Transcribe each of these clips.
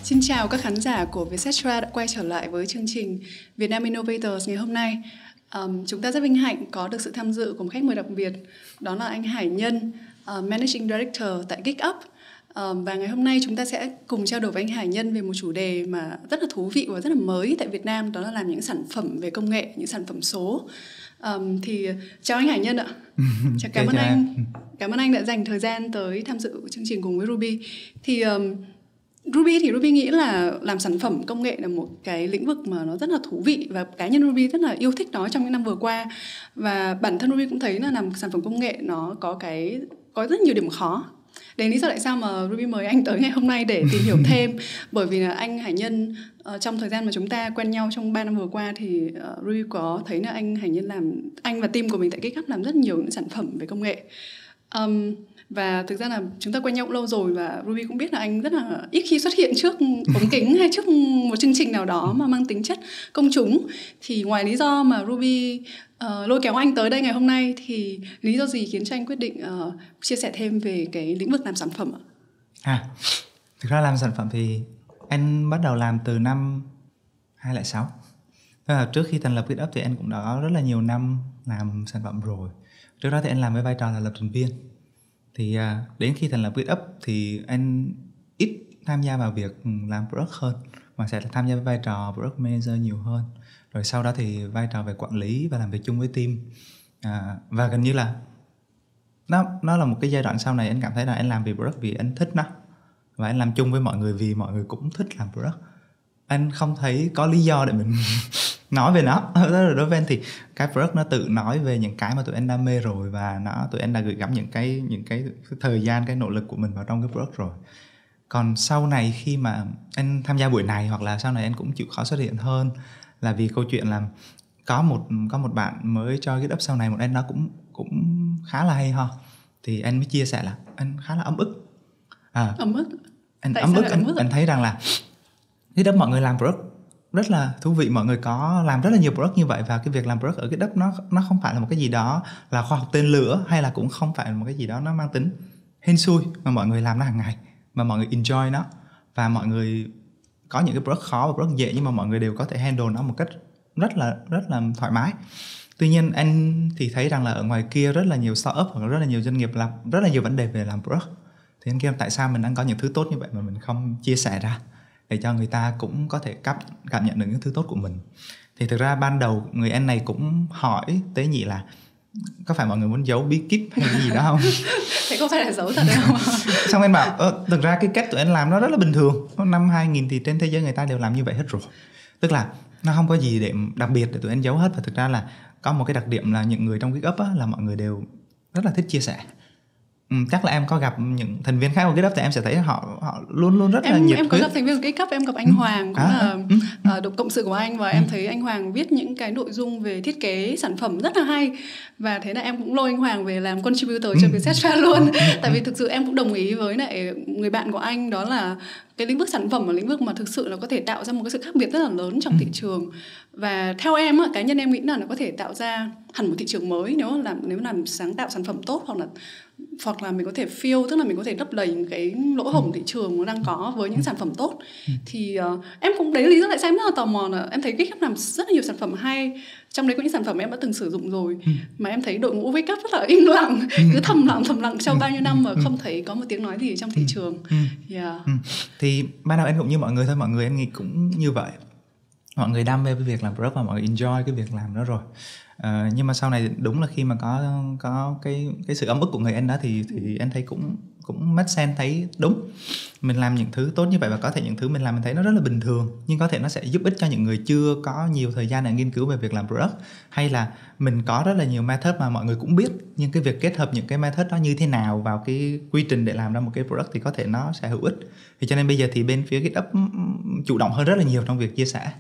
Xin chào các khán giả của Vietcetera đã quay trở lại với chương trình Vietnam Innovators ngày hôm nay. Chúng ta rất vinh hạnh có được sự tham dự của một khách mời đặc biệt, đó là anh Hải Nhân, Managing Director tại GiGup. Và ngày hôm nay chúng ta sẽ cùng trao đổi với anh Hải Nhân về một chủ đề mà rất là thú vị và rất là mới tại Việt Nam, đó là làm những sản phẩm về công nghệ, những sản phẩm số. Thì chào anh Hải Nhân ạ. Cảm ơn anh đã dành thời gian tới tham dự chương trình cùng với Ruby. Thì Ruby nghĩ là làm sản phẩm công nghệ là một cái lĩnh vực mà nó rất là thú vị, và cá nhân Ruby rất là yêu thích nó trong những năm vừa qua. Và bản thân Ruby cũng thấy là làm sản phẩm công nghệ nó có rất nhiều điểm khó. Đấy lý do tại sao mà Ruby mời anh tới ngày hôm nay để tìm hiểu thêm. Bởi vì là anh Hải Nhân trong thời gian mà chúng ta quen nhau trong 3 năm vừa qua thì Ruby có thấy là anh Hải Nhân anh và team của mình tại GiGup làm rất nhiều những sản phẩm về công nghệ. Và thực ra là chúng ta quen nhau cũng lâu rồi, và Ruby cũng biết là anh rất là ít khi xuất hiện trước ống kính hay trước một chương trình nào đó mà mang tính chất công chúng. Thì ngoài lý do mà Ruby lôi kéo anh tới đây ngày hôm nay, thì lý do gì khiến cho anh quyết định chia sẻ thêm về cái lĩnh vực làm sản phẩm ạ? Thực ra làm sản phẩm thì anh bắt đầu làm từ năm 2006. Trước khi thành lập GiGup thì anh cũng đã có rất là nhiều năm làm sản phẩm rồi. Trước đó thì anh làm với vai trò là lập trình viên. Thì đến khi thành lập GiGup thì anh ít tham gia vào việc làm product hơn, mà sẽ tham gia với vai trò product manager nhiều hơn. Rồi sau đó thì vai trò về quản lý và làm việc chung với team. Và gần như là nó là một cái giai đoạn sau này anh cảm thấy là anh làm vì product vì anh thích nó, và anh làm chung với mọi người vì mọi người cũng thích làm product. Anh không thấy có lý do để mình nói về nó. Đối với anh thì cái product nó tự nói về những cái mà tụi anh đam mê rồi, và tụi anh đã gửi gắm những cái thời gian, cái nỗ lực của mình vào trong cái product rồi. Còn sau này khi mà anh tham gia buổi này, hoặc là sau này anh cũng chịu khó xuất hiện hơn, là vì câu chuyện là có một bạn mới cho GiGup sau này, một anh đó cũng khá là hay ho. Thì anh mới chia sẻ là anh khá là ấm ức. Ấm ức? Anh ấm ức, anh thấy rằng là GiGup mọi người làm product rất là thú vị, mọi người có làm rất là nhiều product như vậy, và cái việc làm product ở GiGup nó không phải là một cái gì đó là khoa học tên lửa, hay là cũng không phải là một cái gì đó nó mang tính hên xui, mà mọi người làm nó hàng ngày, mà mọi người enjoy nó, và mọi người có những cái product khó và product dễ, nhưng mà mọi người đều có thể handle nó một cách rất là thoải mái. Tuy nhiên anh thì thấy rằng là ở ngoài kia rất là nhiều startup hoặc rất là nhiều doanh nghiệp làm rất là nhiều vấn đề về làm product. Thì anh kêu tại sao mình đang có những thứ tốt như vậy mà mình không chia sẻ ra để cho người ta cũng có thể cảm nhận được những thứ tốt của mình. Thì thực ra ban đầu người anh này cũng hỏi Tế Nhị là có phải mọi người muốn giấu bí kíp hay cái gì đó không? Thế không phải là giấu thật đâu. Xong anh bảo thực ra cái cách tụi anh làm nó rất là bình thường. Năm 2000 thì trên thế giới người ta đều làm như vậy hết rồi. Tức là nó không có gì để đặc biệt để tụi anh giấu hết. Và thực ra là có một cái đặc điểm là những người trong GiGup là mọi người đều rất là thích chia sẻ. Chắc là em có gặp những thành viên khác của GiGup thì em sẽ thấy họ luôn rất là nhiệt huyết. Em có gặp thành viên của GiGup, em gặp anh Hoàng cũng là cộng sự của anh, và em thấy anh Hoàng viết những cái nội dung về thiết kế sản phẩm rất là hay, và thế là em cũng lôi anh Hoàng về làm contributor cho Vietcetera luôn. Tại vì thực sự em cũng đồng ý với lại người bạn của anh, đó là cái lĩnh vực sản phẩm là lĩnh vực mà thực sự là có thể tạo ra một cái sự khác biệt rất là lớn trong thị trường. Và theo em cá nhân em nghĩ là nó có thể tạo ra hẳn một thị trường mới nếu làm sáng tạo sản phẩm tốt, hoặc là mình có thể fill, tức là mình có thể lấp đầy những cái lỗ hổng thị trường nó đang có với những sản phẩm tốt. Thì em cũng đấy là lý do tại sao em rất là tò mò, là em thấy GiGup làm rất là nhiều sản phẩm hay, trong đấy có những sản phẩm em đã từng sử dụng rồi, mà em thấy đội ngũ GiGup rất là im lặng, cứ thầm lặng trong bao nhiêu năm mà không thấy có một tiếng nói gì trong thị trường. Thì ban đầu em cũng như mọi người thôi, mọi người em nghĩ cũng như vậy, mọi người đam mê với việc làm product và mọi người enjoy cái việc làm đó rồi. Nhưng mà sau này đúng là khi mà có cái sự ấm ức của người anh đó thì anh thấy cũng make sense, thấy đúng. Mình làm những thứ tốt như vậy, và có thể những thứ mình làm mình thấy nó rất là bình thường, nhưng có thể nó sẽ giúp ích cho những người chưa có nhiều thời gian để nghiên cứu về việc làm product, hay là mình có rất là nhiều method mà mọi người cũng biết, nhưng cái việc kết hợp những cái method đó như thế nào vào cái quy trình để làm ra một cái product thì có thể nó sẽ hữu ích. Thì cho nên bây giờ thì bên phía GitHub chủ động hơn rất là nhiều trong việc chia sẻ.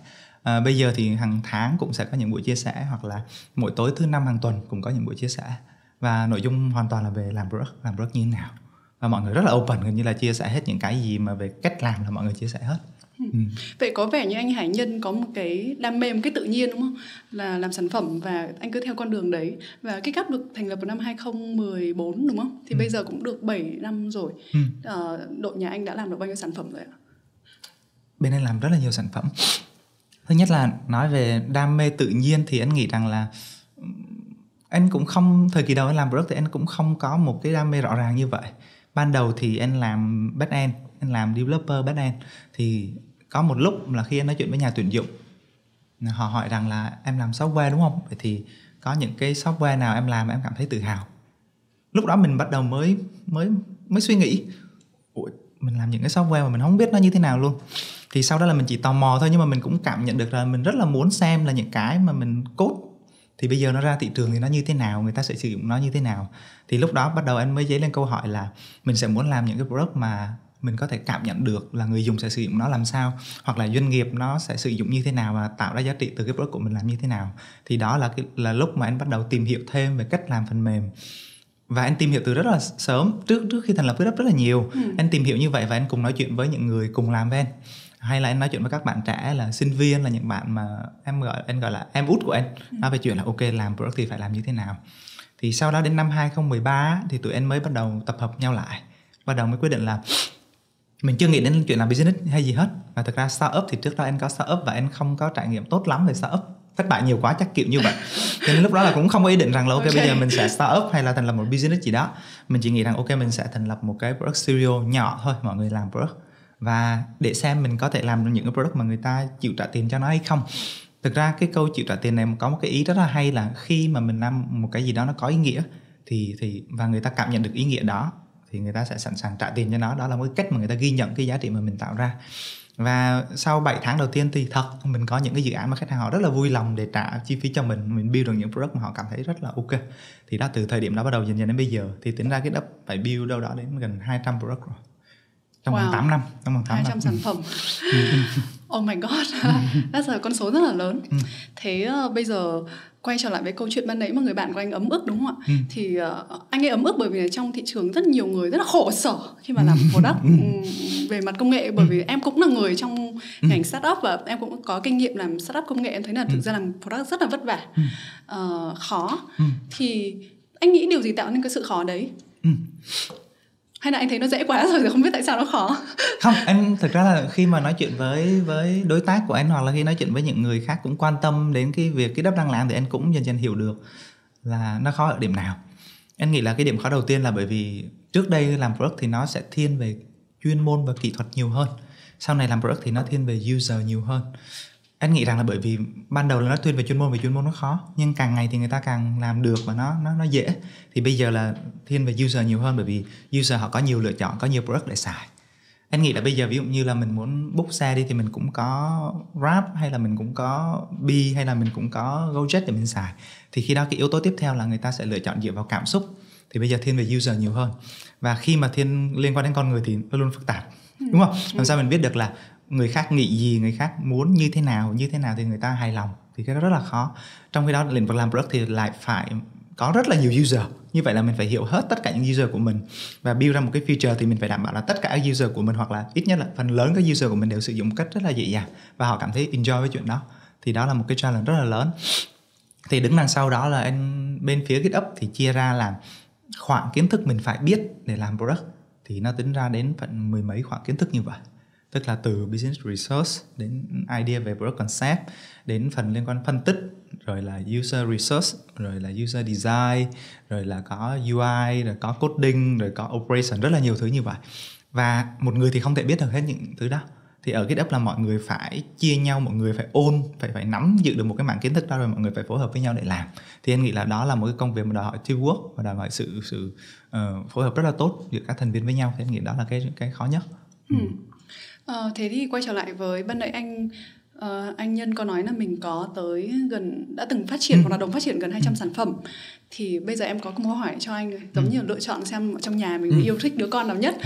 Bây giờ thì hàng tháng cũng sẽ có những buổi chia sẻ, hoặc là mỗi tối thứ 5 hàng tuần cũng có những buổi chia sẻ, và nội dung hoàn toàn là về làm product như thế nào, và mọi người rất là open, gần như là chia sẻ hết những cái gì mà về cách làm là mọi người chia sẻ hết. Vậy có vẻ như anh Hải Nhân có một cái đam mê, một cái tự nhiên đúng không? Là làm sản phẩm, và anh cứ theo con đường đấy. Và GiGup được thành lập vào năm 2014 đúng không? Thì bây giờ cũng được 7 năm rồi. Đội nhà anh đã làm được bao nhiêu sản phẩm rồi ạ? bên anh làm rất là nhiều sản phẩm. Thứ nhất là nói về đam mê tự nhiên thì anh nghĩ rằng là anh cũng không, thời kỳ đầu anh làm product thì anh cũng không có một cái đam mê rõ ràng như vậy. Ban đầu thì anh làm back-end, anh làm developer back-end. Thì có một lúc là khi anh nói chuyện với nhà tuyển dụng, họ hỏi rằng là em làm software đúng không? Vậy thì có những cái software nào em làm mà em cảm thấy tự hào? Lúc đó mình bắt đầu mới suy nghĩ, ủa, mình làm những cái software mà mình không biết nó như thế nào luôn. Thì sau đó là mình chỉ tò mò thôi, nhưng mà mình cũng cảm nhận được là mình rất là muốn xem là những cái mà mình code thì bây giờ nó ra thị trường thì nó như thế nào, người ta sẽ sử dụng nó như thế nào. Thì lúc đó bắt đầu anh mới dấy lên câu hỏi là mình sẽ muốn làm những cái product mà mình có thể cảm nhận được là người dùng sẽ sử dụng nó làm sao, hoặc là doanh nghiệp nó sẽ sử dụng như thế nào và tạo ra giá trị từ cái product của mình làm như thế nào. Thì đó là lúc mà anh bắt đầu tìm hiểu thêm về cách làm phần mềm. Và anh tìm hiểu từ rất là sớm, trước khi thành lập GitHub rất là nhiều. Anh tìm hiểu như vậy và anh cùng nói chuyện với những người cùng làm với anh, hay là anh nói chuyện với các bạn trẻ là sinh viên, là những bạn mà anh gọi là em út của anh, nói về chuyện là ok, làm product thì phải làm như thế nào. Thì sau đó đến năm 2013 thì tụi anh mới bắt đầu tập hợp nhau lại, bắt đầu mới quyết định là mình chưa nghĩ đến chuyện làm business hay gì hết. Và thực ra startup thì trước đó anh có startup và anh không có trải nghiệm tốt lắm về startup, thất bại nhiều quá chắc kiểu như vậy. Cho nên lúc đó là cũng không có ý định rằng là ok bây giờ mình sẽ start up hay là thành lập một business gì đó. Mình chỉ nghĩ rằng ok mình sẽ thành lập một cái product studio nhỏ thôi, mọi người làm product và để xem mình có thể làm được những cái product mà người ta chịu trả tiền cho nó hay không. Thực ra cái câu chịu trả tiền này có một cái ý rất là hay là khi mà mình làm một cái gì đó nó có ý nghĩa thì và người ta cảm nhận được ý nghĩa đó thì người ta sẽ sẵn sàng trả tiền cho nó. Đó là một cái cách mà người ta ghi nhận cái giá trị mà mình tạo ra. Và sau 7 tháng đầu tiên thì thật mình có những cái dự án mà khách hàng họ rất là vui lòng để trả chi phí cho mình build được những product mà họ cảm thấy rất là ok. Thì đó, từ thời điểm đó bắt đầu dần dần đến bây giờ thì tính ra cái GitHub phải build đâu đó đến gần 200 product rồi. Trong vòng 8 năm, trong vòng 8 200 năm. sản phẩm. Oh my god, đó là con số rất là lớn. Thế bây giờ quay trở lại với câu chuyện ban nãy mà người bạn của anh ấm ức đúng không ạ? Thì anh ấy ấm ức bởi vì trong thị trường rất nhiều người rất là khổ sở khi mà làm product về mặt công nghệ. Bởi vì em cũng là người trong ngành startup và em cũng có kinh nghiệm làm startup công nghệ. Em thấy là thực ra làm product rất là vất vả, khó. Thì anh nghĩ điều gì tạo nên cái sự khó đấy? Hay là anh thấy nó dễ quá rồi không biết tại sao nó khó? Không, anh thực ra là khi mà nói chuyện với đối tác của anh hoặc là khi nói chuyện với những người khác cũng quan tâm đến cái việc GitHub đang làm thì anh cũng dần dần hiểu được là nó khó ở điểm nào. Anh nghĩ là cái điểm khó đầu tiên là bởi vì trước đây làm product thì nó sẽ thiên về chuyên môn và kỹ thuật nhiều hơn. Sau này làm product thì nó thiên về user nhiều hơn. Anh nghĩ rằng là bởi vì ban đầu là nó thiên về chuyên môn vì chuyên môn nó khó, nhưng càng ngày thì người ta càng làm được và nó dễ. Thì bây giờ là thiên về user nhiều hơn bởi vì user họ có nhiều lựa chọn, có nhiều product để xài. Anh nghĩ là bây giờ ví dụ như là mình muốn book xe đi thì mình cũng có Grab hay là mình cũng có Bi hay là mình cũng có Gojek để mình xài. Thì khi đó cái yếu tố tiếp theo là người ta sẽ lựa chọn dựa vào cảm xúc. Thì bây giờ thiên về user nhiều hơn. Và khi mà thiên liên quan đến con người thì nó luôn phức tạp, đúng không? Làm sao mình biết được là người khác nghĩ gì, người khác muốn như thế nào thì người ta hài lòng. Thì cái đó rất là khó. Trong khi đó lĩnh vực làm product thì lại phải có rất là nhiều user. Như vậy là mình phải hiểu hết tất cả những user của mình và build ra một cái feature thì mình phải đảm bảo là tất cả user của mình hoặc là ít nhất là phần lớn các user của mình đều sử dụng một cách rất là dễ dàng và họ cảm thấy enjoy với chuyện đó. Thì đó là một cái challenge rất là lớn. Thì đứng đằng sau đó là anh bên phía GitHub thì chia ra làm khoảng kiến thức mình phải biết để làm product thì nó tính ra đến phần 10 mấy khoảng kiến thức như vậy. Tức là từ business research đến idea về product concept, đến phần liên quan phân tích, rồi là user research, rồi là user design, rồi là có UI, rồi có coding, rồi có operation, rất là nhiều thứ như vậy. Và một người thì không thể biết được hết những thứ đó. Thì ở GitHub là mọi người phải chia nhau, mọi người phải own, phải nắm giữ được một cái mảng kiến thức đó rồi mọi người phải phối hợp với nhau để làm. Thì anh nghĩ là đó là một cái công việc mà đòi hỏi teamwork và đòi hỏi sự phối hợp rất là tốt giữa các thành viên với nhau. Thì anh nghĩ đó là cái khó nhất. Thế thì quay trở lại với ban nãy anh Nhân có nói là mình có tới đã từng phát triển hoặc là đồng phát triển gần 200 sản phẩm. Thì bây giờ em có một câu hỏi cho anh, giống như lựa chọn xem trong nhà mình yêu thích đứa con nào nhất.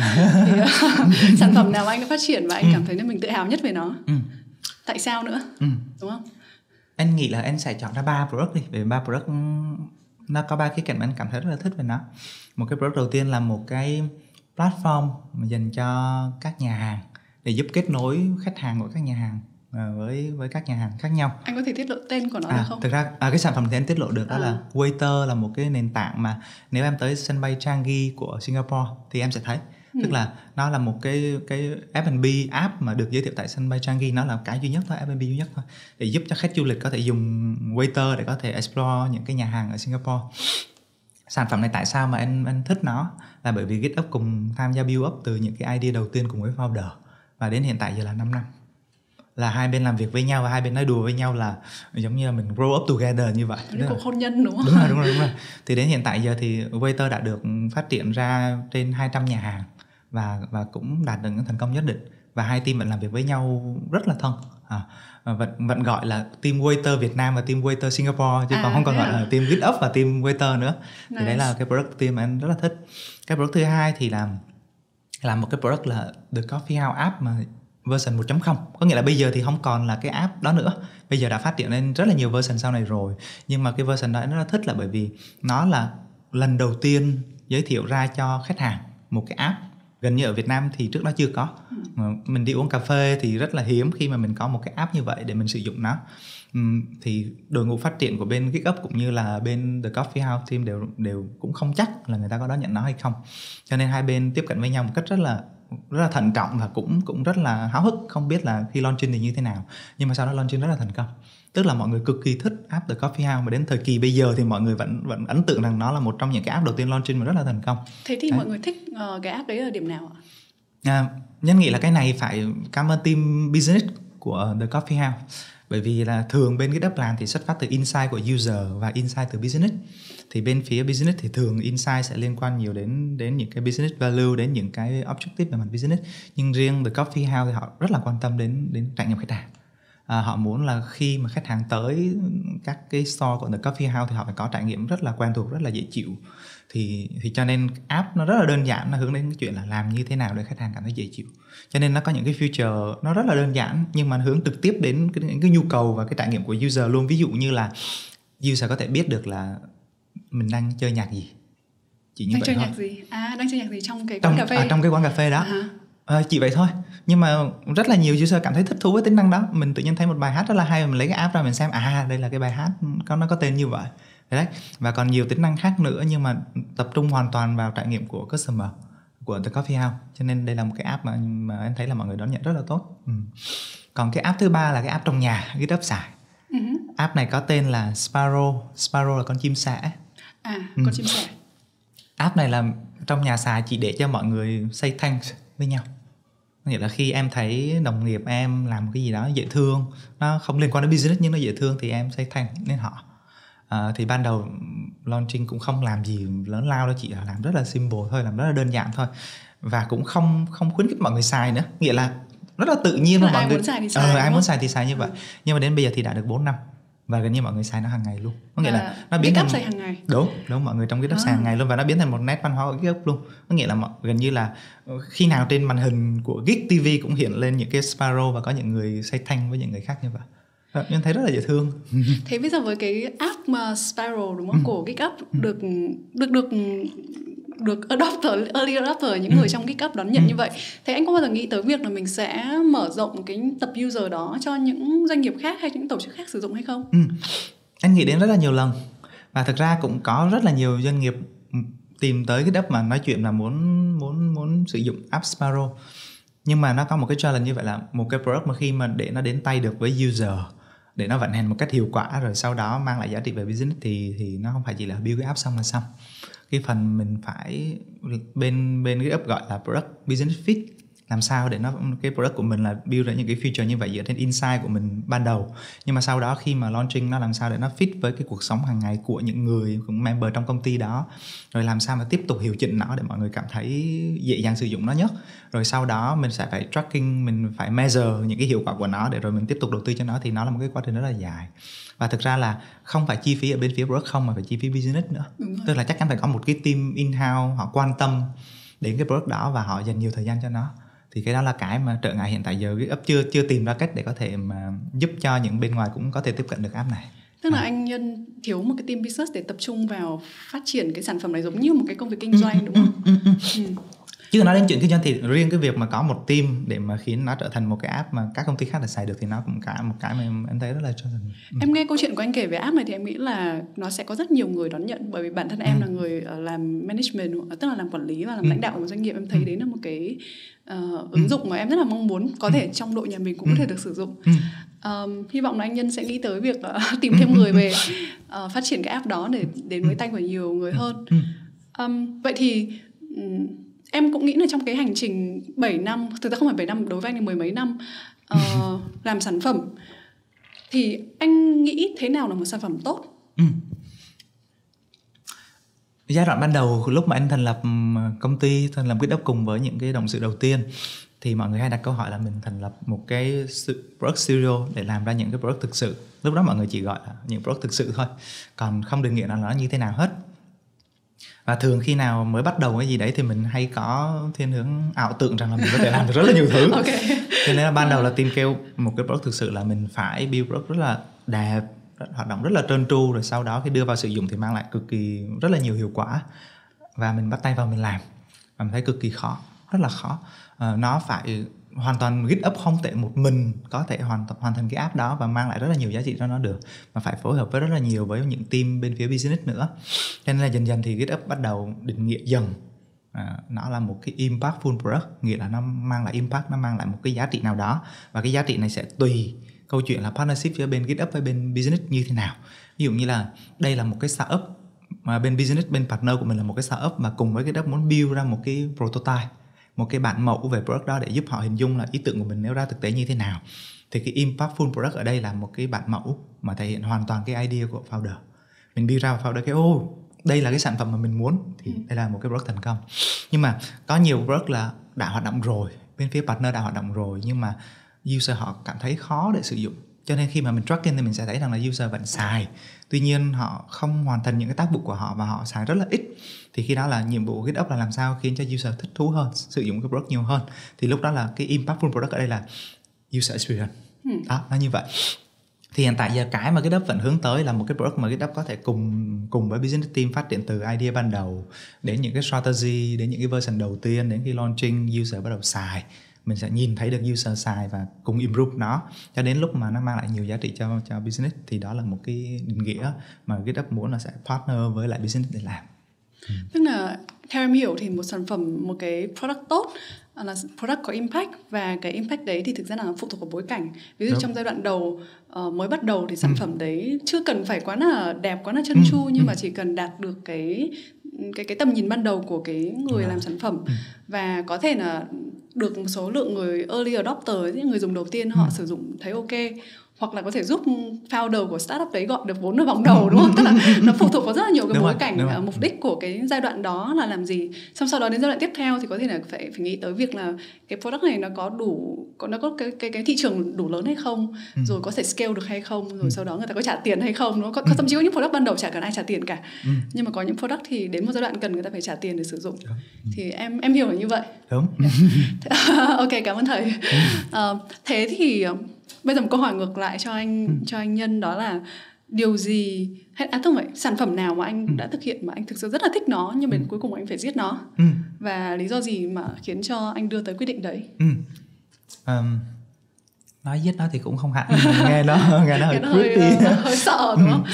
Thì sản phẩm nào anh đã phát triển và anh cảm thấy là mình tự hào nhất về nó. Tại sao nữa? Đúng không? Anh nghĩ là anh sẽ chọn ra 3 product đi. Bởi vì 3 product nó có 3 khía cạnh mà anh cảm thấy rất là thích về nó. Một cái product đầu tiên là một cái platform dành cho các nhà hàng để giúp kết nối khách hàng của các nhà hàng với các nhà hàng khác nhau. Anh có thể tiết lộ tên của nó được không? Thực ra cái sản phẩm thì anh tiết lộ được đó là Waiter, là một cái nền tảng mà nếu em tới sân bay Changi của Singapore thì em sẽ thấy Tức là nó là một cái F&B app mà được giới thiệu tại sân bay Changi. Nó là cái duy nhất thôi, F&B duy nhất thôi, để giúp cho khách du lịch có thể dùng waiter để có thể explore những cái nhà hàng ở Singapore. Sản phẩm này tại sao mà anh thích nó là bởi vì GitUp cùng tham gia build up từ những cái idea đầu tiên cùng với founder, và đến hiện tại giờ là 5 năm là hai bên làm việc với nhau và hai bên nói đùa với nhau là giống như là mình grow up together như vậy. Như cuộc hôn nhân đúng không? Đúng rồi. Thì đến hiện tại giờ thì Waiter đã được phát triển ra trên 200 nhà hàng và cũng đạt được những thành công nhất định, và hai team vẫn làm việc với nhau rất là thân. Vẫn gọi là team Waiter Việt Nam và team Waiter Singapore, chứ còn không còn gọi là team GitUp và team Waiter nữa. Nice. Thì đấy là cái product team mà anh rất là thích. Cái product thứ hai thì là một cái product là The Coffee House app mà version 1.0. Có nghĩa là bây giờ thì không còn là cái app đó nữa, bây giờ đã phát triển lên rất là nhiều version sau này rồi. Nhưng mà cái version đó anh rất là thích là bởi vì nó là lần đầu tiên giới thiệu ra cho khách hàng một cái app. Gần như ở Việt Nam thì trước đó chưa có. Mình đi uống cà phê thì rất là hiếm khi mà mình có một cái app như vậy để mình sử dụng nó. Thì đội ngũ phát triển của bên GitUp cũng như là bên The Coffee House team đều cũng không chắc là người ta có đón nhận nó hay không. Cho nên hai bên tiếp cận với nhau một cách rất là thận trọng và cũng rất là háo hức, không biết là khi launching thì như thế nào. Nhưng mà sau đó launching rất là thành công. Tức là mọi người cực kỳ thích app The Coffee House, mà đến thời kỳ bây giờ thì mọi người vẫn ấn tượng rằng nó là một trong những cái app đầu tiên launching mà rất là thành công. Thế thì mọi người thích cái app đấy ở điểm nào ạ? Nhân nghĩ là cái này phải cảm ơn team business của The Coffee House. Bởi vì là thường bên GitUp làm thì xuất phát từ insight của user và insight từ business. Thì bên phía business thì thường insight sẽ liên quan nhiều đến những cái business value, đến những cái objective về mặt business. Nhưng riêng The Coffee House thì họ rất là quan tâm đến trải nghiệm khách hàng. Họ muốn là khi mà khách hàng tới các cái store của The Coffee House thì họ phải có trải nghiệm rất là quen thuộc, rất là dễ chịu. Thì cho nên app nó rất là đơn giản, nó hướng đến cái chuyện là làm như thế nào để khách hàng cảm thấy dễ chịu. Cho nên nó có những cái feature nó rất là đơn giản nhưng mà hướng trực tiếp đến cái nhu cầu và cái trải nghiệm của user luôn. Ví dụ như là user có thể biết được là mình đang chơi nhạc gì. Chỉ như đang vậy chơi thôi. Nhạc gì? Đang chơi nhạc gì trong cái quán cà phê? Trong cái quán cà phê đó. Chỉ vậy thôi. Nhưng mà rất là nhiều user cảm thấy thích thú với tính năng đó. Mình tự nhiên thấy một bài hát rất là hay, mình lấy cái app ra mình xem, đây là cái bài hát nó có tên như vậy. Đấy. Và còn nhiều tính năng khác nữa, nhưng mà tập trung hoàn toàn vào trải nghiệm của customer của The Coffee House. Cho nên đây là một cái app mà em thấy là mọi người đón nhận rất là tốt. Còn cái app thứ ba là cái app trong nhà GitUp xài. App này có tên là Sparrow. Sparrow là con chim sẻ. Con chim sẻ. App này là trong nhà xài chỉ để cho mọi người say thanks với nhau. Nghĩa là khi em thấy đồng nghiệp em làm cái gì đó dễ thương, nó không liên quan đến business nhưng nó dễ thương thì em say thanks đến họ. Thì ban đầu launching cũng không làm gì lớn lao đâu, chỉ là làm rất là simple thôi, làm rất là đơn giản thôi. Và cũng không khuyến khích mọi người xài nữa. Nghĩa là rất là tự nhiên mà mọi người ai muốn xài thì xài như vậy. Nhưng mà đến bây giờ thì đã được 4 năm và gần như mọi người xài nó hàng ngày luôn. Có nghĩa là nó biến thành xài hàng ngày. Đúng, mọi người trong GitUp xài hàng ngày luôn, và nó biến thành một nét văn hóa của GitUp luôn. Có nghĩa là gần như là khi nào trên màn hình của Git TV cũng hiện lên những cái Sparrow và có những người say thanks với những người khác như vậy. Em thấy rất là dễ thương. Thế bây giờ với cái app mà Sparrow đúng không, của GitUp được early adopter, những người trong GitUp đón nhận như vậy, thế anh có bao giờ nghĩ tới việc là mình sẽ mở rộng cái tập user đó cho những doanh nghiệp khác hay những tổ chức khác sử dụng hay không? Anh nghĩ đến rất là nhiều lần, và thực ra cũng có rất là nhiều doanh nghiệp tìm tới GitUp mà nói chuyện là muốn sử dụng app Sparrow. Nhưng mà nó có một cái challenge như vậy là một cái product mà khi mà để nó đến tay được với user, để nó vận hành một cách hiệu quả rồi sau đó mang lại giá trị về business thì nó không phải chỉ là build cái app xong là xong. Cái phần mình phải bên GitUp gọi là product business fit, làm sao để cái product của mình là build ra những cái feature như vậy dựa trên insight của mình ban đầu, nhưng mà sau đó khi mà launching nó làm sao để nó fit với cái cuộc sống hàng ngày của những người member trong công ty đó, rồi làm sao mà tiếp tục hiệu chỉnh nó để mọi người cảm thấy dễ dàng sử dụng nó nhất, rồi sau đó mình sẽ phải tracking, mình phải measure những cái hiệu quả của nó để rồi mình tiếp tục đầu tư cho nó. Thì nó là một cái quá trình rất là dài, và thực ra là không phải chi phí ở bên phía product không mà phải chi phí business nữa. Tức là chắc chắn phải có một cái team in-house họ quan tâm đến cái product đó và họ dành nhiều thời gian cho nó. Thì cái đó là cái mà trở ngại hiện tại giờ GitUp chưa tìm ra cách để có thể mà giúp cho những bên ngoài cũng có thể tiếp cận được app này. Tức là anh Nhân thiếu một cái team business để tập trung vào phát triển cái sản phẩm này giống như một cái công việc kinh doanh đúng không? Chứ nói đến chuyện kinh doanh thì riêng cái việc mà có một team để mà khiến nó trở thành một cái app mà các công ty khác để xài được thì nó cũng cả một cái mà em thấy rất là challenge. Em nghe câu chuyện của anh kể về app này thì em nghĩ là nó sẽ có rất nhiều người đón nhận, bởi vì bản thân em là người làm management, tức là làm quản lý và làm lãnh đạo của một doanh nghiệp. Em thấy đấy là một cái ứng dụng mà em rất là mong muốn có thể trong đội nhà mình cũng có thể được sử dụng. Hy vọng là anh Nhân sẽ nghĩ tới việc tìm thêm người về phát triển cái app đó để đến với tay của nhiều người hơn. Vậy thì em cũng nghĩ là trong cái hành trình 7 năm, thực ra không phải 7 năm, đối với anh là 10 mấy năm làm sản phẩm, thì anh nghĩ thế nào là một sản phẩm tốt? Giai đoạn ban đầu lúc mà anh thành lập công ty, thành lập GitUp cùng với những cái đồng sự đầu tiên, thì mọi người hay đặt câu hỏi là mình thành lập một cái product studio để làm ra những cái product thực sự. Lúc đó mọi người chỉ gọi là những product thực sự thôi, còn không định nghĩa là nó như thế nào hết. Và thường khi nào mới bắt đầu cái gì đấy thì mình hay có thiên hướng ảo tưởng rằng là mình có thể làm được rất là nhiều thứ. Cho nên là ban đầu là team kêu một cái product thực sự là mình phải build product rất là đẹp, hoạt động rất là trơn tru, rồi sau đó khi đưa vào sử dụng thì mang lại cực kỳ rất là nhiều hiệu quả. Và mình bắt tay vào mình làm và mình thấy cực kỳ khó, rất là khó. Nó phải hoàn toàn GitUp không thể một mình có thể hoàn thành cái app đó và mang lại rất là nhiều giá trị cho nó được, mà phải phối hợp với rất là nhiều với những team bên phía business nữa. Cho nên là dần dần thì GitUp bắt đầu định nghĩa dần nó là một cái impactful product, nghĩa là nó mang lại impact, nó mang lại một cái giá trị nào đó, và cái giá trị này sẽ tùy câu chuyện là partnership giữa bên GitUp với bên business như thế nào. Ví dụ như là đây là một cái startup mà bên business, bên partner của mình là một cái startup mà cùng với GitUp muốn build ra một cái prototype, một cái bản mẫu về product đó để giúp họ hình dung là ý tưởng của mình nếu ra thực tế như thế nào. Thì cái impactful product ở đây là một cái bản mẫu mà thể hiện hoàn toàn cái idea của founder. Mình build ra và founder cái đây là cái sản phẩm mà mình muốn, thì đây là một cái product thành công. Nhưng mà có nhiều product là đã hoạt động rồi, bên phía partner đã hoạt động rồi, nhưng mà user họ cảm thấy khó để sử dụng. Cho nên khi mà mình tracking thì mình sẽ thấy rằng là user vẫn xài, tuy nhiên họ không hoàn thành những cái tác vụ của họ và họ xài rất là ít. Thì khi đó là nhiệm vụ của GitUp là làm sao khiến cho user thích thú hơn, sử dụng cái product nhiều hơn. Thì lúc đó là cái impactful product ở đây là user experience. Đó, nó như vậy. Thì hiện tại giờ cái mà GitUp vẫn hướng tới là một cái product mà GitUp có thể cùng với business team phát triển từ idea ban đầu đến những cái strategy, đến những cái version đầu tiên, đến khi launching user bắt đầu xài. Mình sẽ nhìn thấy được user xài và cùng improve nó cho đến lúc mà nó mang lại nhiều giá trị cho business. Thì đó là một cái định nghĩa mà GitUp muốn là sẽ partner với lại business để làm. Tức là theo em hiểu thì một sản phẩm, một cái product tốt là product có impact, và cái impact đấy thì thực ra là phụ thuộc vào bối cảnh. Ví dụ trong giai đoạn đầu mới bắt đầu thì sản phẩm đấy chưa cần phải quá là đẹp, quá là chân tru, nhưng mà chỉ cần đạt được cái tầm nhìn ban đầu của cái người làm sản phẩm, và có thể là được một số lượng người early adopter, những người dùng đầu tiên họ sử dụng thấy ok, hoặc là có thể giúp founder của startup đấy gọi được vốn ở vòng đầu, đúng không? Tức là nó phụ thuộc vào rất là nhiều cái bối cảnh, mục đích của cái giai đoạn đó là làm gì. Xong sau đó đến giai đoạn tiếp theo thì có thể là phải nghĩ tới việc là cái product này nó có cái thị trường đủ lớn hay không, rồi có thể scale được hay không, rồi sau đó người ta có trả tiền hay không, đúng không? Thậm chí có những product ban đầu chả cần ai trả tiền cả, nhưng mà có những product thì đến một giai đoạn cần người ta phải trả tiền để sử dụng. Thì em hiểu là như vậy. Đúng. Ok, cảm ơn thầy. Thế thì bây giờ một câu hỏi ngược lại cho anh Nhân, đó là điều gì không phải sản phẩm nào mà anh đã thực hiện mà anh thực sự rất là thích nó, nhưng mà cuối cùng anh phải giết nó, và lý do gì mà khiến cho anh đưa tới quyết định đấy? Nói giết nó thì cũng không hẳn, nghe nó hơi sợ, đúng không?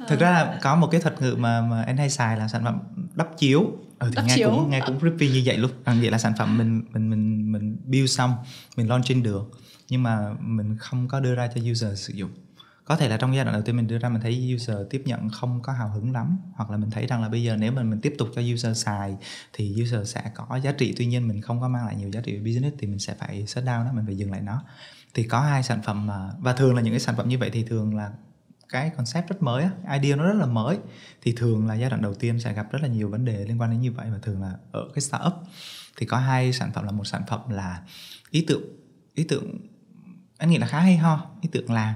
Thực ra là có một cái thuật ngữ mà anh hay xài là sản phẩm đắp chiếu. Thì nghe cũng creepy như vậy luôn. Nghĩa là sản phẩm mình build xong, mình launching được, nhưng mà mình không có đưa ra cho user sử dụng. Có thể là trong giai đoạn đầu tiên mình đưa ra, mình thấy user tiếp nhận không có hào hứng lắm, hoặc là mình thấy rằng là bây giờ nếu mình tiếp tục cho user xài thì user sẽ có giá trị, tuy nhiên mình không có mang lại nhiều giá trị về business, thì mình sẽ phải shut down nó, mình phải dừng lại nó. Thì có hai sản phẩm và thường là những cái sản phẩm như vậy thì thường là cái concept rất mới, idea nó rất là mới, thì thường là giai đoạn đầu tiên sẽ gặp rất là nhiều vấn đề liên quan đến như vậy. Và thường là ở cái startup thì có hai sản phẩm, là một sản phẩm là ý tưởng anh nghĩ là khá hay ho. Ý tưởng là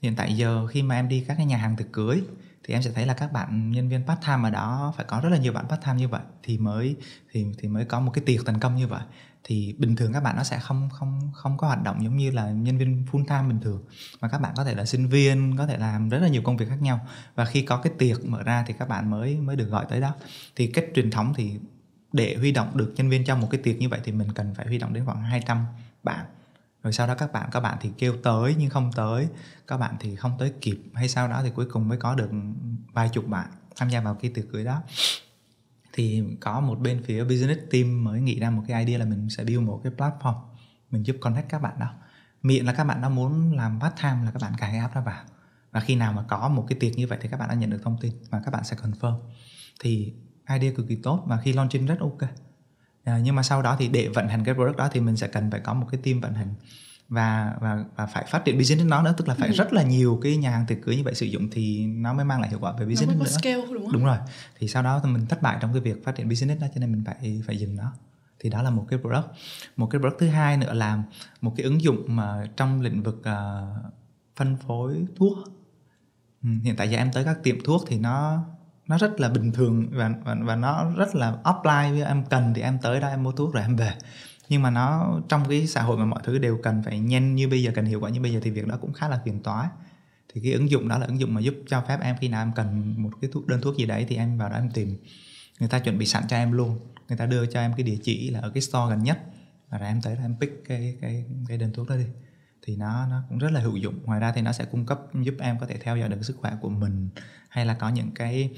hiện tại giờ khi mà em đi các cái nhà hàng tiệc cưới thì em sẽ thấy là các bạn nhân viên part time ở đó phải có rất là nhiều bạn part time như vậy thì mới có một cái tiệc thành công như vậy. Thì bình thường các bạn nó sẽ không có hoạt động giống như là nhân viên full time bình thường, mà các bạn có thể là sinh viên, có thể làm rất là nhiều công việc khác nhau, và khi có cái tiệc mở ra thì các bạn mới được gọi tới đó. Thì cách truyền thống thì để huy động được nhân viên trong một cái tiệc như vậy thì mình cần phải huy động đến khoảng 200 bạn. Rồi sau đó các bạn thì kêu tới nhưng không tới, các bạn thì không tới kịp, hay sau đó thì cuối cùng mới có được vài chục bạn tham gia vào cái tiệc cưới đó. Thì có một bên phía business team mới nghĩ ra một cái idea là mình sẽ build một cái platform, mình giúp connect các bạn đó. Miễn là các bạn đó muốn làm part time là các bạn cài cái app đó vào, và khi nào mà có một cái tiệc như vậy thì các bạn đã nhận được thông tin và các bạn sẽ confirm. Thì idea cực kỳ tốt và khi launching rất ok. Nhưng mà sau đó thì để vận hành cái product đó thì mình sẽ cần phải có một cái team vận hành và phải phát triển business nó nữa, tức là phải rất là nhiều cái nhà hàng tiệc cưới như vậy sử dụng thì nó mới mang lại hiệu quả về business nữa. Nó mới có scale, đúng không? Đúng rồi. Thì sau đó thì mình thất bại trong cái việc phát triển business đó, cho nên mình phải dừng nó. Thì đó là một cái product. Một cái product thứ hai nữa là một cái ứng dụng mà trong lĩnh vực phân phối thuốc. Hiện tại giờ em tới các tiệm thuốc thì nó rất là bình thường và nó rất là offline. Em cần thì em tới đó em mua thuốc rồi em về. Nhưng mà nó trong cái xã hội mà mọi thứ đều cần phải nhanh như bây giờ, cần hiệu quả như bây giờ thì việc đó cũng khá là phiền toái. Thì cái ứng dụng đó là ứng dụng mà giúp cho phép em khi nào em cần một cái đơn thuốc gì đấy thì em vào đó em tìm, người ta chuẩn bị sẵn cho em luôn, người ta đưa cho em cái địa chỉ là ở cái store gần nhất và rồi em tới đó em pick cái đơn thuốc đó đi. Thì nó cũng rất là hữu dụng. Ngoài ra thì nó sẽ cung cấp giúp em có thể theo dõi được sức khỏe của mình, hay là có những cái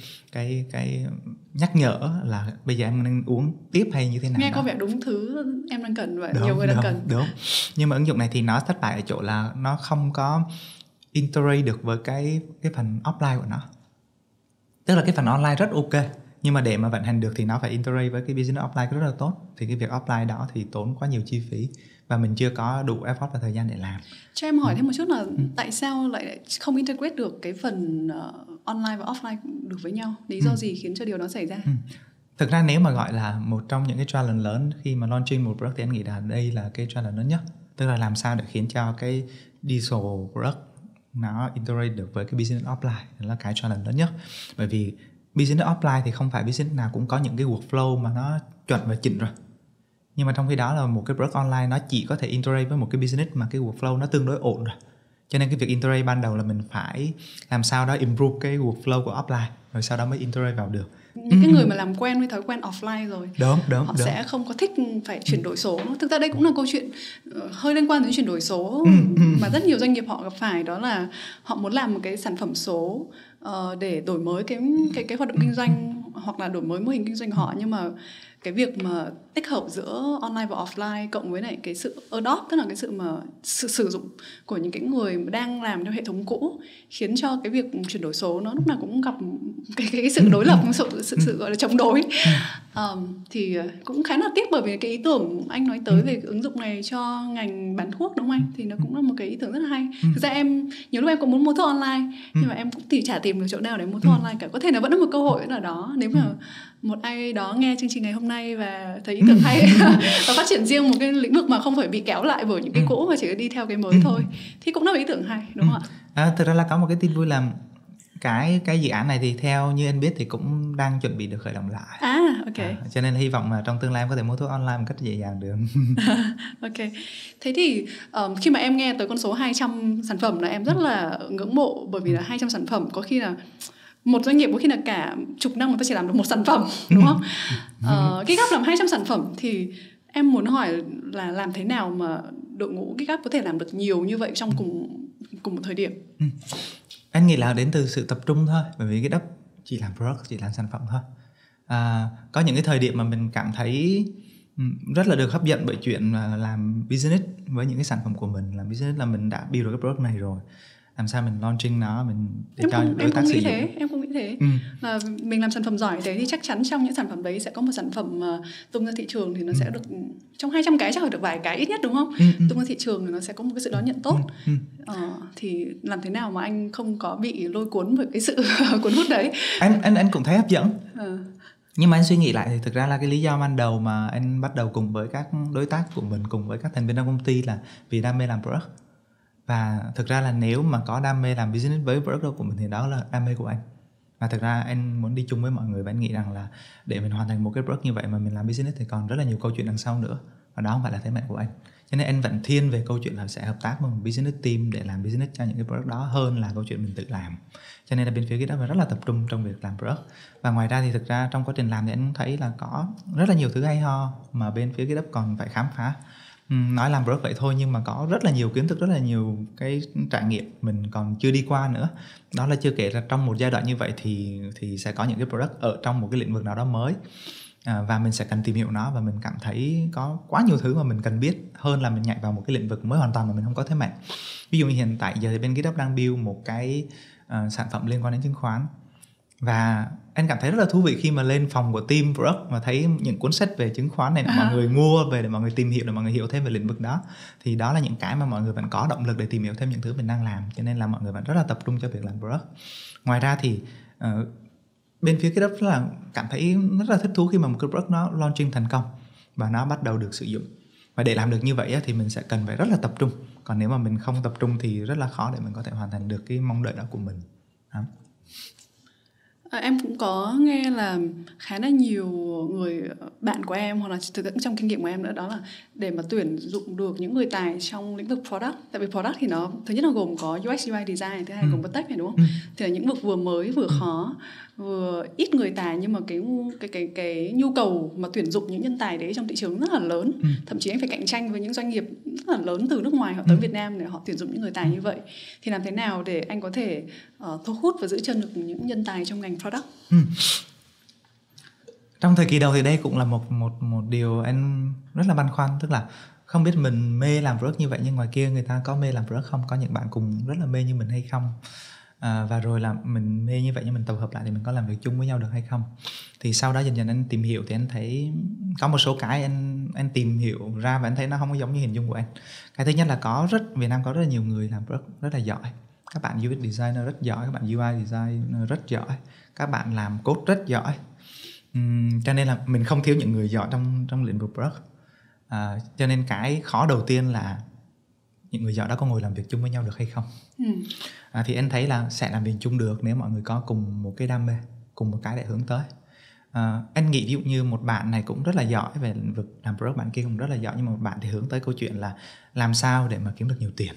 nhắc nhở là bây giờ em nên uống tiếp hay như thế nào. Nghe đó. có vẻ đúng thứ em đang cần và đúng, nhiều người đang cần. Đúng. Nhưng mà ứng dụng này thì nó thất bại ở chỗ là nó không có integrate được với cái phần offline của nó. Tức là cái phần online rất ok, nhưng mà để mà vận hành được thì nó phải integrate với cái business offline rất là tốt. Thì cái việc offline đó thì tốn quá nhiều chi phí và mình chưa có đủ effort và thời gian để làm. Cho em hỏi thêm một chút là tại sao lại không integrate được cái phần online và offline được với nhau? Lý do gì khiến cho điều đó xảy ra? Thực ra nếu mà gọi là một trong những cái challenge lớn khi mà launching một product thì em nghĩ là đây là cái challenge lớn nhất. Tức là làm sao để khiến cho cái digital product nó integrate được với cái business offline, đó là cái challenge lớn nhất. Bởi vì business offline thì không phải business nào cũng có những cái workflow mà nó chuẩn và chỉnh rồi. Nhưng mà trong khi đó là một cái product online nó chỉ có thể integrate với một cái business mà cái workflow nó tương đối ổn rồi. Cho nên cái việc integrate ban đầu là mình phải làm sao đó improve cái workflow của offline, rồi sau đó mới integrate vào được. Những cái người mà làm quen với thói quen offline rồi họ sẽ không có thích phải chuyển đổi số. Thực ra đây cũng là câu chuyện hơi liên quan đến chuyển đổi số mà rất nhiều doanh nghiệp họ gặp phải, đó là họ muốn làm một cái sản phẩm số để đổi mới cái hoạt động kinh doanh hoặc là đổi mới mô hình kinh doanh của họ, nhưng mà cái việc mà tích hợp giữa online và offline cộng với lại cái sự adopt, tức là cái sự sử dụng của những cái người mà đang làm theo hệ thống cũ, khiến cho cái việc chuyển đổi số nó lúc nào cũng gặp cái sự đối lập, sự gọi là chống đối. Thì cũng khá là tiếc, bởi vì cái ý tưởng anh nói tới về cái ứng dụng này cho ngành bán thuốc, đúng không anh? Thì nó cũng là một cái ý tưởng rất là hay. Thực ra em nhiều lúc em cũng muốn mua thuốc online, nhưng mà em cũng chả tìm được chỗ nào để mua thuốc online cả. Có thể là vẫn là một cơ hội nào đó nếu mà một ai đó nghe chương trình ngày hôm nay và thấy ý tưởng hay và phát triển riêng một cái lĩnh vực mà không phải bị kéo lại bởi những cái cũ mà chỉ đi theo cái mới thôi, thì cũng là một ý tưởng hay, đúng không ạ? Thực ra là có một cái tin vui là cái dự án này thì theo như anh biết thì cũng đang chuẩn bị được khởi động lại. Ok. Cho nên hy vọng là trong tương lai em có thể mua thuốc online một cách dễ dàng được. Ok. Thế thì khi mà em nghe tới con số 200 sản phẩm là em rất là ngưỡng mộ, bởi vì là 200 sản phẩm có khi là một doanh nghiệp có khi là cả chục năm người ta chỉ làm được một sản phẩm, đúng không? GitHub làm 200 sản phẩm thì em muốn hỏi là làm thế nào mà đội ngũ GitHub có thể làm được nhiều như vậy trong cùng một thời điểm? Anh nghĩ là đến từ sự tập trung thôi, bởi vì GitHub chỉ làm product, chỉ làm sản phẩm thôi. Có những cái thời điểm mà mình cảm thấy rất là được hấp dẫn bởi chuyện làm business với những cái sản phẩm của mình. Làm business là mình đã build được cái product này rồi, làm sao mình launching nó, mình để cho đối tác sử dụng. Em cũng nghĩ thế. Là mình làm sản phẩm giỏi thế thì chắc chắn trong những sản phẩm đấy sẽ có một sản phẩm tung ra thị trường thì nó sẽ được, trong 200 cái chắc phải được vài cái ít nhất, đúng không? Tung ra thị trường thì nó sẽ có một cái sự đón nhận tốt. Thì làm thế nào mà anh không có bị lôi cuốn bởi cái sự cuốn hút đấy? Anh cũng thấy hấp dẫn. Nhưng mà anh suy nghĩ lại thì thực ra là cái lý do ban đầu mà anh bắt đầu cùng với các đối tác của mình, cùng với các thành viên trong công ty là vì đam mê làm product. Và thực ra là nếu mà có đam mê làm business với product của mình thì đó là đam mê của anh. Và thực ra anh muốn đi chung với mọi người, và anh nghĩ rằng là để mình hoàn thành một cái product như vậy mà mình làm business thì còn rất là nhiều câu chuyện đằng sau nữa. và đó không phải là thế mạnh của anh. Cho nên anh vẫn thiên về câu chuyện là sẽ hợp tác với một business team để làm business cho những cái product đó hơn là câu chuyện mình tự làm. Cho nên là bên phía GitHub rất là tập trung trong việc làm product. Và ngoài ra thì thực ra trong quá trình làm thì anh thấy là có rất là nhiều thứ hay ho mà bên phía GitHub còn phải khám phá. Nói làm product vậy thôi nhưng mà có rất là nhiều kiến thức, rất là nhiều cái trải nghiệm mình còn chưa đi qua nữa. Đó là chưa kể là trong một giai đoạn như vậy thì sẽ có những cái product ở trong một cái lĩnh vực nào đó mới, và mình sẽ cần tìm hiểu nó, và mình cảm thấy có quá nhiều thứ mà mình cần biết hơn là mình nhảy vào một cái lĩnh vực mới hoàn toàn mà mình không có thế mạnh. Ví dụ như hiện tại giờ thì bên GitHub đang build một cái sản phẩm liên quan đến chứng khoán, và anh cảm thấy rất là thú vị khi mà lên phòng của team product mà thấy những cuốn sách về chứng khoán này mọi người mua về để mọi người tìm hiểu, để mọi người hiểu thêm về lĩnh vực đó. Thì đó là những cái mà mọi người vẫn có động lực để tìm hiểu thêm những thứ mình đang làm, cho nên là mọi người vẫn rất là tập trung cho việc làm product. Ngoài ra thì bên phía GitHub rất là cảm thấy rất là thích thú khi mà một cái product nó launching thành công và nó bắt đầu được sử dụng. Và để làm được như vậy thì mình sẽ cần phải rất là tập trung. Còn nếu mà mình không tập trung thì rất là khó để mình có thể hoàn thành được cái mong đợi đó của mình. Em cũng có nghe là khá là nhiều người bạn của em, hoặc là thực ra trong kinh nghiệm của em nữa, đó là để mà tuyển dụng được những người tài trong lĩnh vực product. Tại vì product thì nó thứ nhất là gồm có UX UI design, thứ hai gồm có tech này, đúng không? Thì là những vực vừa mới vừa khó, vừa ít người tài, nhưng mà cái nhu cầu mà tuyển dụng những nhân tài đấy trong thị trường rất là lớn. Thậm chí anh phải cạnh tranh với những doanh nghiệp rất là lớn từ nước ngoài họ tới Việt Nam để họ tuyển dụng những người tài như vậy. Thì làm thế nào để anh có thể thu hút và giữ chân được những nhân tài trong ngành product? Trong thời kỳ đầu thì đây cũng là một điều anh rất là băn khoăn, tức là không biết mình mê làm product như vậy nhưng ngoài kia người ta có mê làm product không, có những bạn cùng rất là mê như mình hay không, và rồi là mình mê như vậy nhưng mình tập hợp lại thì mình có làm việc chung với nhau được hay không. Thì sau đó dần dần anh tìm hiểu thì anh thấy có một số cái anh tìm hiểu ra và anh thấy nó không có giống như hình dung của anh. Cái thứ nhất là Việt Nam có rất là nhiều người làm product rất là giỏi. Các bạn UX designer rất giỏi, các bạn UI designer rất giỏi, các bạn làm code rất giỏi. Cho nên là mình không thiếu những người giỏi trong lĩnh vực product. Cho nên cái khó đầu tiên là những người giỏi đó có ngồi làm việc chung với nhau được hay không. Thì anh thấy là sẽ làm việc chung được nếu mọi người có cùng một cái đam mê, cùng một cái để hướng tới. Anh nghĩ ví dụ như một bạn này cũng rất là giỏi về lĩnh vực làm product, bạn kia cũng rất là giỏi, nhưng mà một bạn thì hướng tới câu chuyện là làm sao để mà kiếm được nhiều tiền,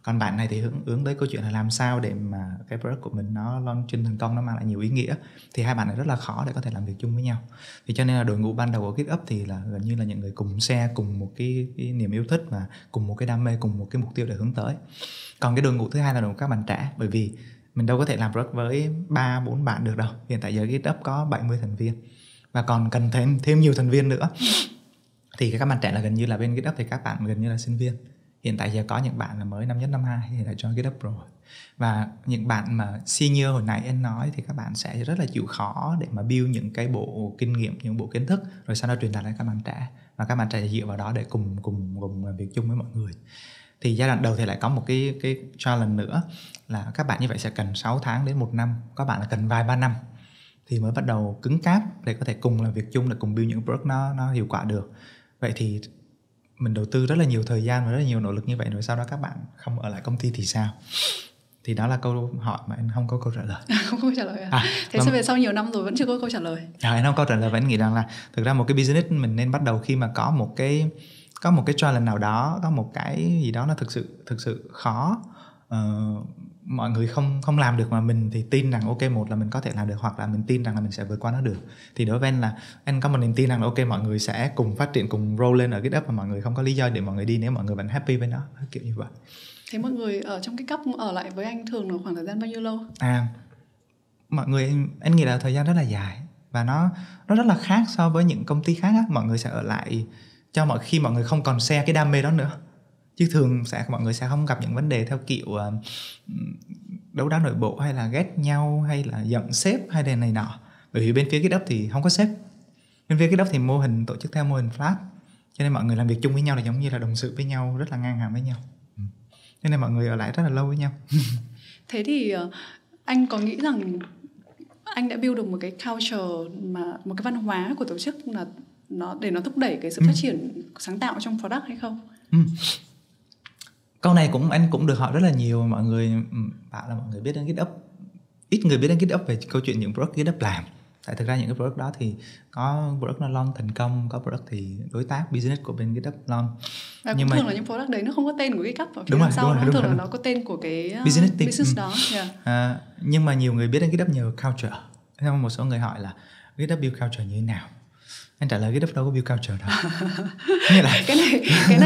còn bạn này thì hướng tới câu chuyện là làm sao để mà cái product của mình nó launching thành công, nó mang lại nhiều ý nghĩa. Thì hai bạn này rất là khó để có thể làm việc chung với nhau. Thì cho nên là đội ngũ ban đầu của GitHub thì là gần như là những người cùng share cùng một cái niềm yêu thích và cùng một cái đam mê, cùng một cái mục tiêu để hướng tới. Còn cái đội ngũ thứ hai là đội ngũ các bạn trẻ, bởi vì mình đâu có thể làm product với 3-4 bạn được đâu. Hiện tại giờ GitHub có 70 thành viên và còn cần thêm nhiều thành viên nữa. Thì các bạn trẻ là gần như là bên GitHub thì các bạn gần như là sinh viên. Hiện tại giờ có những bạn là mới năm nhất năm 2 thì đã join GitHub rồi. Và những bạn mà senior hồi nãy em nói thì các bạn sẽ rất là chịu khó để mà build những cái bộ kinh nghiệm, những bộ kiến thức rồi sau đó truyền đạt đến các bạn trẻ. Và các bạn trẻ dựa vào đó để cùng làm việc chung với mọi người. Thì giai đoạn đầu thì lại có một cái challenge nữa là các bạn như vậy sẽ cần 6 tháng đến 1 năm, các bạn là cần vài 3 năm thì mới bắt đầu cứng cáp để có thể cùng làm việc chung, để cùng build những product nó hiệu quả được. Vậy thì mình đầu tư rất là nhiều thời gian và rất là nhiều nỗ lực như vậy, rồi sau đó các bạn không ở lại công ty thì sao? Thì đó là câu hỏi mà anh không có câu trả lời. Không có câu trả lời à? Thế sao về sau nhiều năm rồi vẫn chưa có câu trả lời? Anh không có câu trả lời, và anh nghĩ rằng là thực ra một cái business mình nên bắt đầu khi mà có một cái challenge nào đó, có một cái gì đó nó thực sự khó, mọi người không làm được mà mình thì tin rằng ok, một là mình có thể làm được, hoặc là mình tin rằng là mình sẽ vượt qua nó được. Thì đối với anh là anh có một niềm tin rằng là ok, mọi người sẽ cùng phát triển, cùng roll lên ở GitHub, và mọi người không có lý do để mọi người đi nếu mọi người vẫn happy với nó, kiểu như vậy. Thế mọi người ở trong cái cấp ở lại với anh thường là khoảng thời gian bao nhiêu lâu? Mọi người anh nghĩ là thời gian rất là dài, và nó rất là khác so với những công ty khác á. Mọi người sẽ ở lại cho khi mọi người không còn share cái đam mê đó nữa. Chứ thường mọi người sẽ không gặp những vấn đề theo kiểu đấu đá nội bộ hay là ghét nhau hay là giận sếp hay là này nọ. Bởi vì bên phía GitHub thì không có sếp. Bên phía GitHub thì mô hình tổ chức theo mô hình flat, cho nên mọi người làm việc chung với nhau là giống như là đồng sự với nhau, rất là ngang hàng với nhau. Cho nên mọi người ở lại rất là lâu với nhau. Thế thì anh có nghĩ rằng anh đã build được một cái culture, mà một cái văn hóa của tổ chức là để nó thúc đẩy cái sự phát triển sáng tạo trong product hay không? Câu này anh cũng được hỏi rất là nhiều. Mọi người bảo là mọi người biết đến GitHub, ít người biết đến GitHub về câu chuyện những product GitHub làm. Tại thực ra những cái product đó thì có product nó launch thành công, có product thì đối tác business của bên GitHub launch. Và cũng thường là những product đấy nó không có tên của GitHub ở phía sau, thường là nó có tên của cái business đó. Nhưng mà nhiều người biết đến GitHub nhờ culture. Thế một số người hỏi là GitHub build culture như thế nào? Anh trả lời GitHub đâu có build culture đâu. cái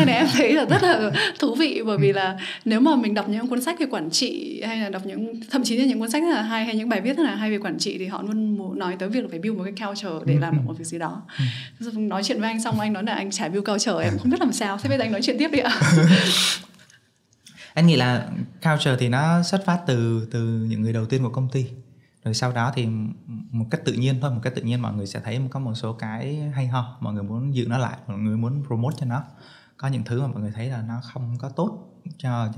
này em thấy là rất là thú vị, bởi vì là nếu mà mình đọc những cuốn sách về quản trị, hay là đọc thậm chí là những cuốn sách rất là hay, hay những bài viết rất là hay về quản trị, thì họ luôn nói tới việc là phải build một cái culture để làm được một việc gì đó. Nói chuyện với anh xong anh nói là anh chả build culture, em không biết làm sao. Thế bây giờ anh nói chuyện tiếp đi ạ. Anh nghĩ là culture thì nó xuất phát từ những người đầu tiên của công ty. Rồi sau đó thì một cách tự nhiên mọi người sẽ thấy có một số cái hay ho, mọi người muốn giữ nó lại, mọi người muốn promote cho nó. Có những thứ mà mọi người thấy là nó không có tốt cho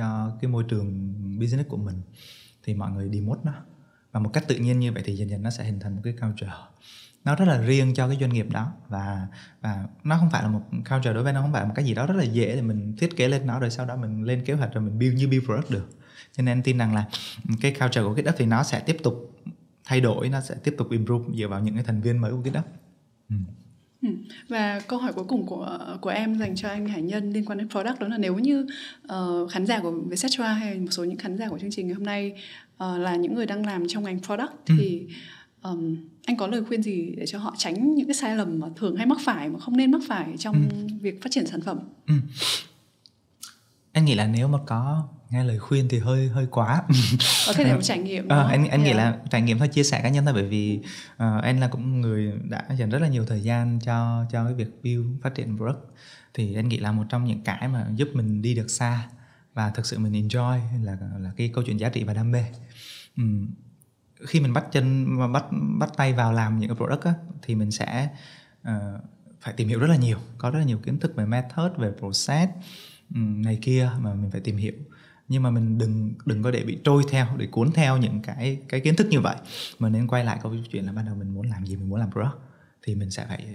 cái môi trường business của mình thì mọi người demote nó. Và một cách tự nhiên như vậy thì dần dần nó sẽ hình thành một cái culture. Nó rất là riêng cho cái doanh nghiệp đó, và nó không phải là một culture, đối với nó không phải là một cái gì đó rất là dễ để mình thiết kế lên nó rồi sau đó mình lên kế hoạch rồi mình build product được. Cho nên em tin rằng là cái culture của GitHub thì nó sẽ tiếp tục thay đổi, nó sẽ tiếp tục improve dựa vào những cái thành viên mới của GitHub. Và câu hỏi cuối cùng của em dành cho anh Hải Nhân liên quan đến product, đó là nếu như khán giả của Vietcetera hay một số những khán giả của chương trình ngày hôm nay là những người đang làm trong ngành product thì anh có lời khuyên gì để cho họ tránh những cái sai lầm mà thường hay mắc phải mà không nên mắc phải trong việc phát triển sản phẩm? Anh nghĩ là nếu mà có nghe lời khuyên thì hơi quá. Có thể là một trải nghiệm. Anh nghĩ là trải nghiệm thôi, chia sẻ cá nhân thôi, bởi vì anh là cũng người đã dành rất là nhiều thời gian cho cái việc build phát triển product. Thì anh nghĩ là một trong những cái mà giúp mình đi được xa và thực sự mình enjoy là cái câu chuyện giá trị và đam mê. Khi mình bắt tay vào làm những cái product á, thì mình sẽ phải tìm hiểu rất là nhiều, có rất là nhiều kiến thức về method, về process này kia mà mình phải tìm hiểu. Nhưng mà mình đừng có để bị trôi theo, để cuốn theo những cái kiến thức như vậy, mà nên quay lại câu chuyện là ban đầu mình muốn làm gì, mình muốn làm product thì mình sẽ phải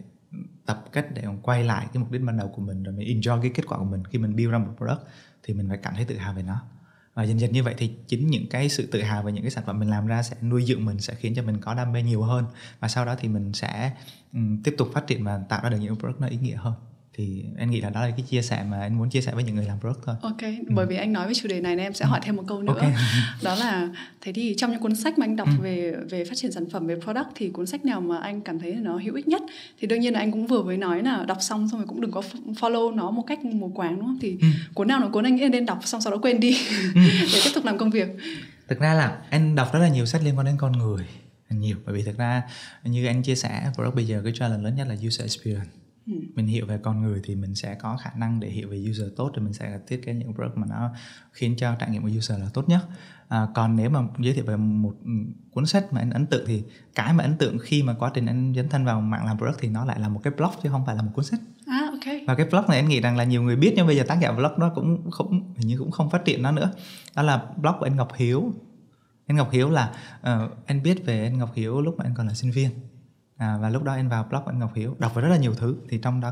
tập cách để quay lại cái mục đích ban đầu của mình, rồi mình enjoy cái kết quả của mình. Khi mình build ra một product thì mình phải cảm thấy tự hào về nó, và dần dần như vậy thì chính những cái sự tự hào về những cái sản phẩm mình làm ra sẽ nuôi dưỡng mình, sẽ khiến cho mình có đam mê nhiều hơn, và sau đó thì mình sẽ tiếp tục phát triển và tạo ra được những product nó ý nghĩa hơn. Thì em nghĩ là đó là cái chia sẻ mà anh muốn chia sẻ với những người làm product thôi. Ok, bởi vì anh nói về chủ đề này nên em sẽ hỏi thêm một câu nữa. Đó là thế thì trong những cuốn sách mà anh đọc về phát triển sản phẩm, về product, thì cuốn sách nào mà anh cảm thấy nó hữu ích nhất? Thì đương nhiên là anh cũng vừa mới nói là đọc xong rồi cũng đừng có follow nó một cách mù quáng, đúng không? Thì cuốn nào là cuốn anh nghĩ nên đọc xong sau đó quên đi để tiếp tục làm công việc. Thực ra là anh đọc rất là nhiều sách liên quan đến con người, nhiều, bởi vì thực ra như anh chia sẻ, product bây giờ cái challenge lớn nhất là user experience. Mình hiểu về con người thì mình sẽ có khả năng để hiểu về user tốt, rồi mình sẽ thiết kế những product mà nó khiến cho trải nghiệm của user là tốt nhất. Còn nếu mà giới thiệu về một cuốn sách mà anh ấn tượng, thì cái mà ấn tượng khi mà quá trình anh dấn thân vào mạng làm product thì nó lại là một cái blog chứ không phải là một cuốn sách. Okay. Và cái blog này anh nghĩ rằng là nhiều người biết, nhưng bây giờ tác giả blog đó cũng hình như cũng không phát triển nó nữa. Đó là blog của anh Ngọc Hiếu. Anh Ngọc Hiếu là anh biết về anh Ngọc Hiếu lúc mà anh còn là sinh viên. Và lúc đó anh vào blog anh Ngọc Hiếu, đọc rất là nhiều thứ, thì trong đó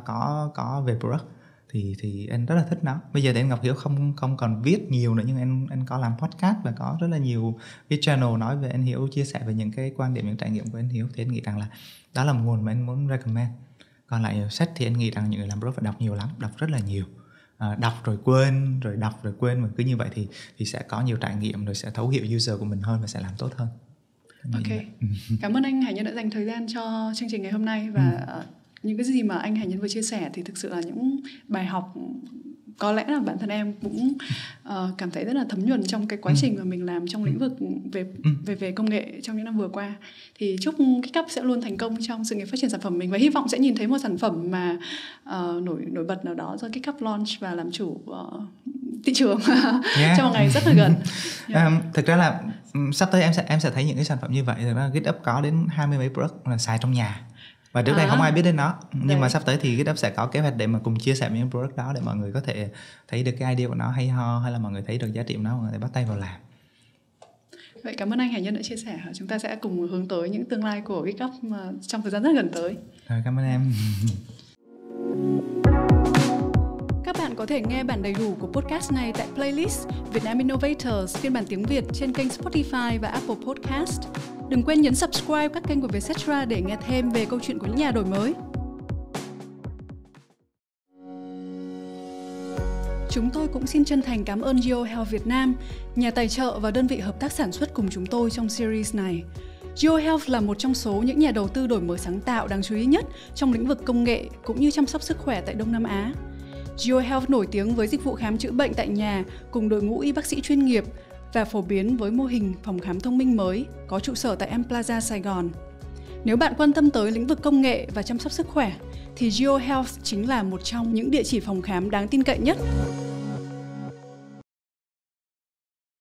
có về product, thì anh rất là thích nó. Bây giờ thì anh Ngọc Hiếu không còn viết nhiều nữa, nhưng anh có làm podcast và có rất là nhiều cái channel nói về anh Hiếu, chia sẻ về những cái quan điểm, những trải nghiệm của anh Hiếu. Thì anh nghĩ rằng là đó là một nguồn mà anh muốn recommend. Còn lại sách thì anh nghĩ rằng những người làm product phải đọc nhiều lắm, đọc rất là nhiều. Đọc rồi quên, rồi đọc rồi quên, mà cứ như vậy thì sẽ có nhiều trải nghiệm, rồi sẽ thấu hiểu user của mình hơn và sẽ làm tốt hơn. Ok, cảm ơn anh Hải Nhân đã dành thời gian cho chương trình ngày hôm nay. Và những cái gì mà anh Hải Nhân vừa chia sẻ thì thực sự là những bài học có lẽ là bản thân em cũng cảm thấy rất là thấm nhuần trong cái quá trình mà mình làm trong lĩnh vực về công nghệ trong những năm vừa qua. Thì chúc GitHub sẽ luôn thành công trong sự nghiệp phát triển sản phẩm mình, và hy vọng sẽ nhìn thấy một sản phẩm mà nổi bật nào đó do GitHub launch và làm chủ thị trường trong một ngày rất là gần. Thực ra là sắp tới em sẽ thấy những cái sản phẩm như vậy. Thực ra GitHub có đến 20 mấy product là xài trong nhà, và trước đây không ai biết đến nó. Nhưng mà sắp tới thì GitHub sẽ có kế hoạch để mà cùng chia sẻ những product đó, để mọi người có thể thấy được cái idea của nó hay ho, hay là mọi người thấy được giá trị của nó, mọi người bắt tay vào làm. Vậy cảm ơn anh Hải Nhân đã chia sẻ. Chúng ta sẽ cùng hướng tới những tương lai của GitHub trong thời gian rất gần tới. Cảm ơn em. Các bạn có thể nghe bản đầy đủ của podcast này tại playlist Vietnam Innovators phiên bản tiếng Việt trên kênh Spotify và Apple Podcast. Đừng quên nhấn subscribe các kênh của Vietcetera để nghe thêm về câu chuyện của những nhà đổi mới. Chúng tôi cũng xin chân thành cảm ơn GeoHealth Việt Nam, nhà tài trợ và đơn vị hợp tác sản xuất cùng chúng tôi trong series này. GeoHealth là một trong số những nhà đầu tư đổi mới sáng tạo đáng chú ý nhất trong lĩnh vực công nghệ cũng như chăm sóc sức khỏe tại Đông Nam Á. GeoHealth nổi tiếng với dịch vụ khám chữa bệnh tại nhà cùng đội ngũ y bác sĩ chuyên nghiệp và phổ biến với mô hình phòng khám thông minh mới có trụ sở tại M Plaza Sài Gòn. Nếu bạn quan tâm tới lĩnh vực công nghệ và chăm sóc sức khỏe, thì GeoHealth chính là một trong những địa chỉ phòng khám đáng tin cậy nhất.